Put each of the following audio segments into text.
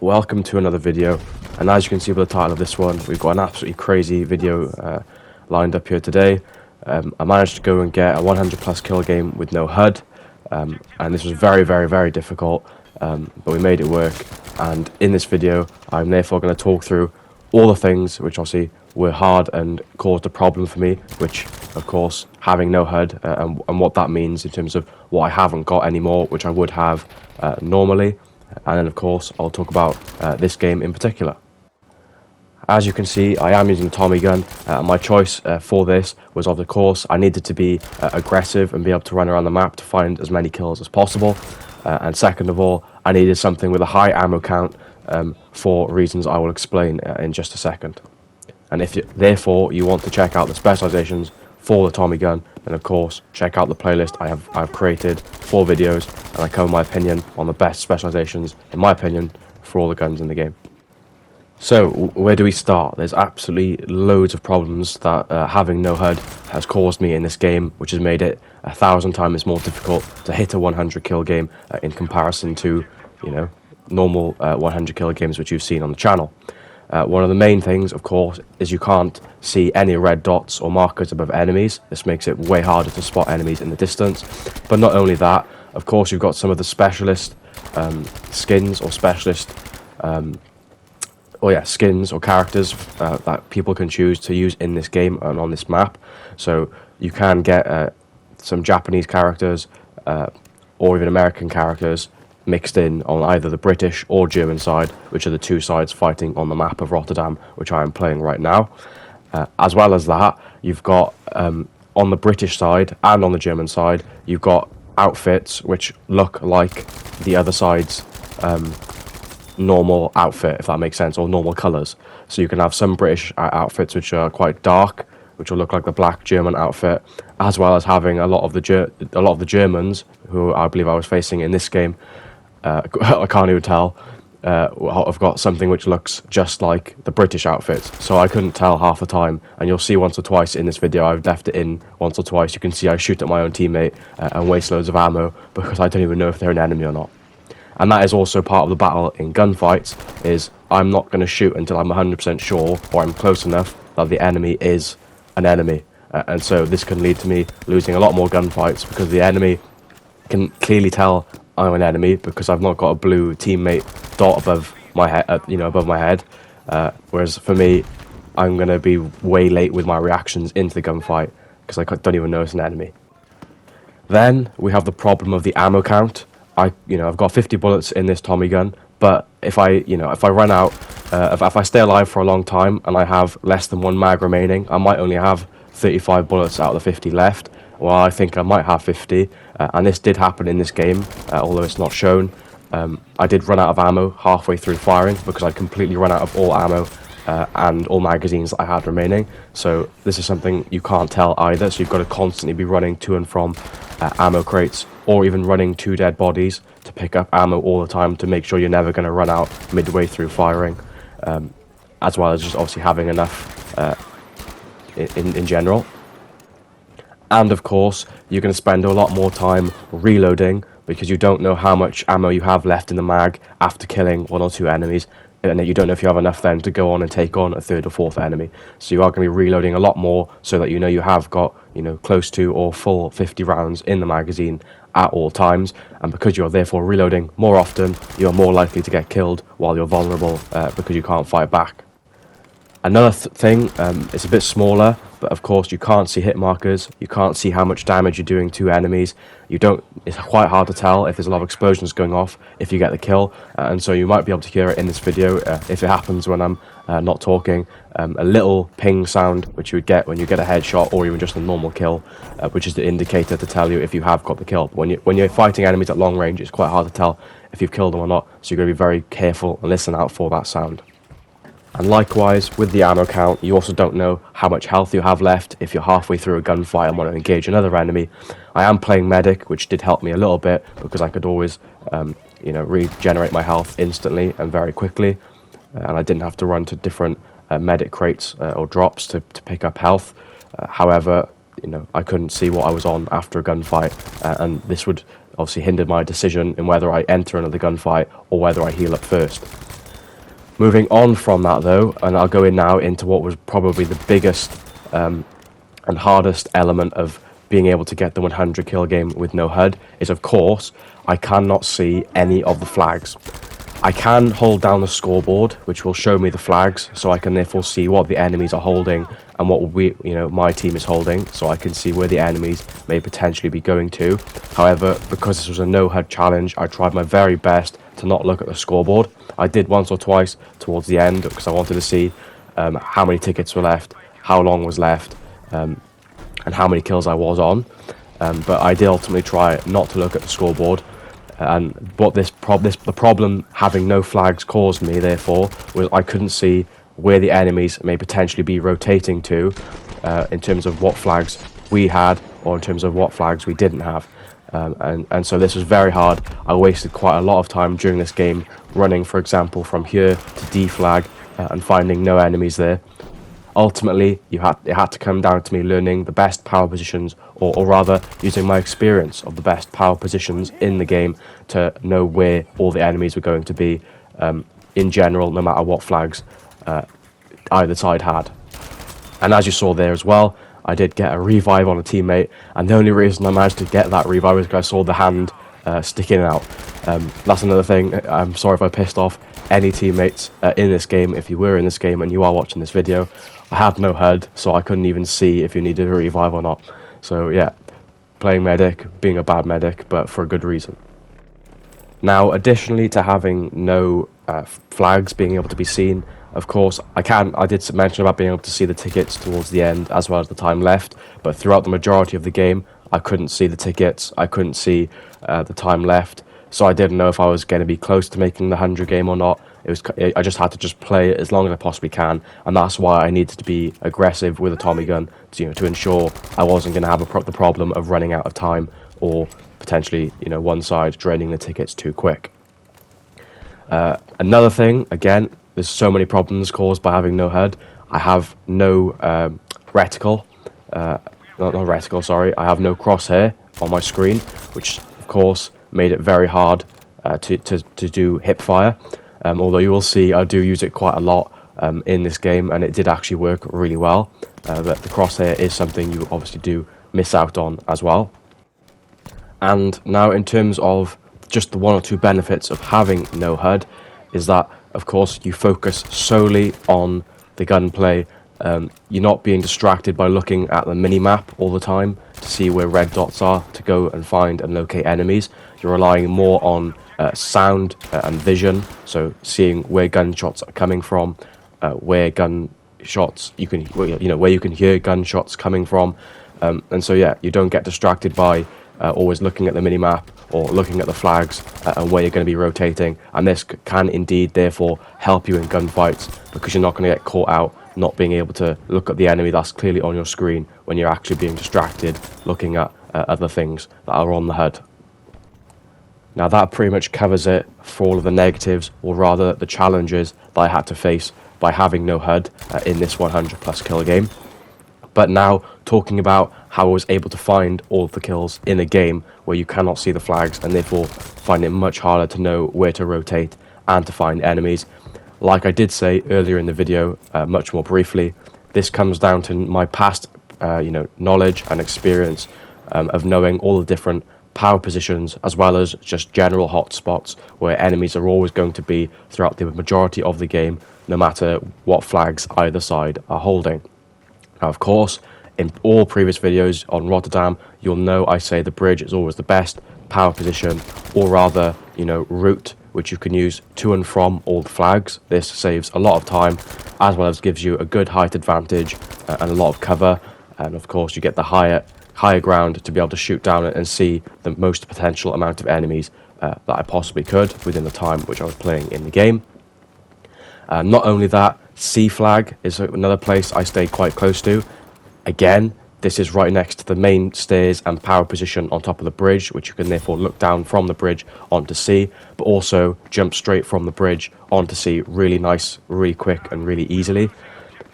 Welcome to another video, and as you can see by the title of this one, we've got an absolutely crazy video lined up here today. I managed to go and get a 100 plus kill game with no HUD, and this was very difficult, but we made it work. And in this video I'm therefore going to talk through all the things which obviously were hard and caused a problem for me, which of course having no HUD and what that means in terms of what I haven't got anymore, which I would have normally. And then of course I'll talk about this game in particular. As you can see, I am using a Tommy gun. My choice for this was, of course, I needed to be aggressive and be able to run around the map to find as many kills as possible. And second of all, I needed something with a high ammo count for reasons I will explain in just a second. And if therefore you want to check out the specializations for the Tommy gun, then of course check out the playlist I've created 4 videos, and I cover my opinion on the best specializations, in my opinion, for all the guns in the game. So where do we start? There's absolutely loads of problems that having no HUD has caused me in this game, which has made it 1,000 times more difficult to hit a 100 kill game in comparison to, you know, normal 100 kill games which you've seen on the channel. One of the main things, of course, is you can't see any red dots or markers above enemies. This makes it way harder to spot enemies in the distance. But not only that, of course, you've got some of the specialist skins or specialist skins or characters that people can choose to use in this game and on this map. So you can get some Japanese characters or even American characters mixed in on either the British or German side, which are the two sides fighting on the map of Rotterdam, which I am playing right now. As well as that, you've got on the British side and on the German side, you've got outfits which look like the other side's normal outfit, if that makes sense, or normal colours. So you can have some British outfits which are quite dark, which will look like the black German outfit, as well as having a lot of the Germans, who I believe I was facing in this game. I can't even tell. I've got something which looks just like the British outfits, so I couldn't tell half the time. And you'll see once or twice in this video, I've left it in once or twice. You can see I shoot at my own teammate and waste loads of ammo because I don't even know if they're an enemy or not. And that is also part of the battle in gunfights, is I'm not going to shoot until I'm 100% sure, or I'm close enough that the enemy is an enemy. And so this can lead to me losing a lot more gunfights because the enemy can clearly tell I'm an enemy because I've not got a blue teammate dot above my head, above my head. Whereas for me, I'm going to be way late with my reactions into the gunfight because I don't even know it's an enemy. Then we have the problem of the ammo count. I've got 50 bullets in this Tommy gun, but if I run out, if I stay alive for a long time and I have less than 1 mag remaining, I might only have 35 bullets out of the 50 left. Well, I think I might have 50, and this did happen in this game, although it's not shown. I did run out of ammo halfway through firing because I'd completely run out of all ammo and all magazines that I had remaining. So this is something you can't tell either, so you've got to constantly be running to and from ammo crates, or even running 2 dead bodies to pick up ammo all the time to make sure you're never going to run out midway through firing, as well as just obviously having enough in general. And of course, you're going to spend a lot more time reloading because you don't know how much ammo you have left in the mag after killing 1 or 2 enemies, and you don't know if you have enough then to go on and take on a 3rd or 4th enemy. So you are going to be reloading a lot more so that you have got close to or full 50 rounds in the magazine at all times, and because you're therefore reloading more often, you're more likely to get killed while you're vulnerable because you can't fight back. Another thing, it's a bit smaller, but of course you can't see hit markers, you can't see how much damage you're doing to enemies. It's quite hard to tell if there's a lot of explosions going off if you get the kill, and so you might be able to hear it in this video if it happens when I'm not talking. A little ping sound which you would get when you get a headshot or even just a normal kill, which is the indicator to tell you if you have got the kill. But when you're fighting enemies at long range, it's quite hard to tell if you've killed them or not, so you're going to be very careful and listen out for that sound. And likewise, with the ammo count, you also don't know how much health you have left if you're halfway through a gunfight and want to engage another enemy. I am playing medic, which did help me a little bit because I could always, regenerate my health instantly and very quickly, and I didn't have to run to different medic crates or drops to pick up health. However, I couldn't see what I was on after a gunfight, and this would obviously hinder my decision in whether I enter another gunfight or whether I heal up first. Moving on from that though, and I'll go in now into what was probably the biggest and hardest element of being able to get the 100 kill game with no HUD, is of course I cannot see any of the flags. I can hold down the scoreboard, which will show me the flags, so I can therefore see what the enemies are holding and what my team is holding, so I can see where the enemies may potentially be going to. However, because this was a no HUD challenge, I tried my very best to not look at the scoreboard. I did once or twice towards the end because I wanted to see how many tickets were left, how long was left, and how many kills I was on. But I did ultimately try not to look at the scoreboard. And what the problem having no flags caused me, therefore, was I couldn't see where the enemies may potentially be rotating to, in terms of what flags we had or in terms of what flags we didn't have. And so this was very hard. I wasted quite a lot of time during this game running, for example, from here to D flag and finding no enemies there. Ultimately, it had to come down to me learning the best power positions, or rather using my experience of the best power positions in the game to know where all the enemies were going to be in general, no matter what flags either side had. And as you saw there as well, I did get a revive on a teammate, and the only reason I managed to get that revive was because I saw the hand sticking out. That's another thing. I'm sorry if I pissed off any teammates in this game. If you were in this game and you are watching this video, I had no HUD, so I couldn't even see if you needed a revive or not. So yeah, playing medic, being a bad medic, but for a good reason. Now, additionally to having no flags being able to be seen, of course, I did mention about being able to see the tickets towards the end as well as the time left, but throughout the majority of the game, I couldn't see the tickets, I couldn't see the time left, so I didn't know if I was going to be close to making the 100 game or not. I just had to play it as long as I possibly can, and that's why I needed to be aggressive with a Tommy gun to ensure I wasn't going to have the problem of running out of time or potentially one side draining the tickets too quick. Another thing, again, there's so many problems caused by having no HUD. I have no reticle, not reticle, sorry. I have no crosshair on my screen, which of course made it very hard to do hip fire. Although you will see I do use it quite a lot in this game, and it did actually work really well. But the crosshair is something you obviously do miss out on as well. And now in terms of just the one or two benefits of having no HUD, is that of course you focus solely on the gunplay. You're not being distracted by looking at the mini-map all the time to see where red dots are to go and find and locate enemies. You're relying more on sound and vision, so seeing where gunshots are coming from, where you can hear gunshots coming from, and so yeah, you don't get distracted by always looking at the mini-map or looking at the flags and where you're going to be rotating, and this can indeed therefore help you in gunfights because you're not going to get caught out not being able to look at the enemy that's clearly on your screen when you're actually being distracted looking at other things that are on the HUD. Now that pretty much covers it for all of the negatives, or rather the challenges that I had to face by having no HUD in this 100 plus kill game. But now talking about how I was able to find all of the kills in a game where you cannot see the flags and therefore find it much harder to know where to rotate and to find enemies. Like I did say earlier in the video, much more briefly, this comes down to my past knowledge and experience of knowing all the different power positions as well as just general hotspots where enemies are always going to be throughout the majority of the game, no matter what flags either side are holding. Now, of course, in all previous videos on Rotterdam, you'll know I say the bridge is always the best power position, or rather, route, which you can use to and from all the flags. This saves a lot of time, as well as gives you a good height advantage and a lot of cover. And of course, you get the higher ground to be able to shoot down and see the most potential amount of enemies that I possibly could within the time which I was playing in the game. Not only that, C flag is another place I stay quite close to. Again, this is right next to the main stairs and power position on top of the bridge, which you can therefore look down from the bridge onto C, but also jump straight from the bridge onto C really nice, really quick and really easily.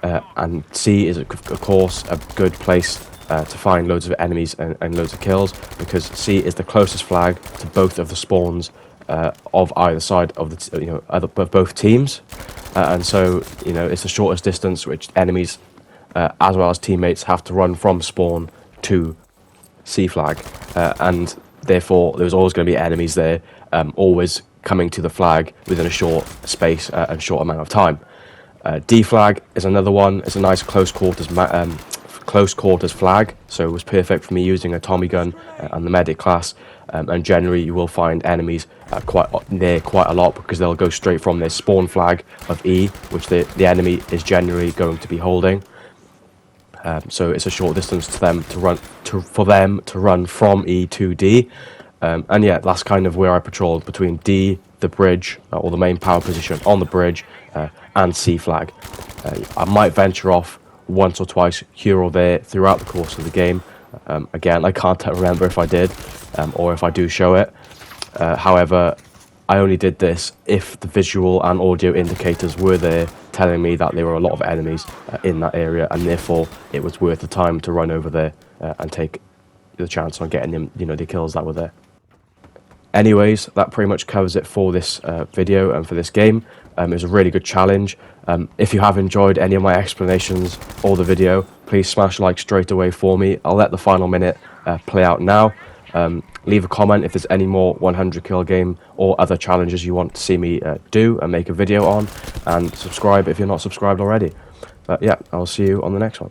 And C is of course a good place to find loads of enemies and loads of kills, because C is the closest flag to both of the spawns of either side of the of both teams, and so it's the shortest distance which enemies as well as teammates have to run from spawn to C flag, and therefore there's always going to be enemies there, always coming to the flag within a short space and short amount of time. D flag is another one. It's a nice close quarters flag, so it was perfect for me using a Tommy gun and the medic class. And generally, you will find enemies quite a lot, because they'll go straight from their spawn flag of E, which the enemy is generally going to be holding. So it's a short distance to them for them to run from E to D. And yeah, that's kind of where I patrolled, between D, the bridge, or the main power position on the bridge, and C flag. I might venture off once or twice here or there throughout the course of the game. Again, I can't remember if I did, or if I do show it. However, I only did this if the visual and audio indicators were there, telling me that there were a lot of enemies in that area, and therefore it was worth the time to run over there and take the chance on getting them, the kills that were there. Anyways, that pretty much covers it for this video and for this game. It was a really good challenge. If you have enjoyed any of my explanations or the video, please smash like straight away for me. I'll let the final minute play out now. Leave a comment if there's any more 100 kill game or other challenges you want to see me do and make a video on, and subscribe if you're not subscribed already. But yeah, I'll see you on the next one.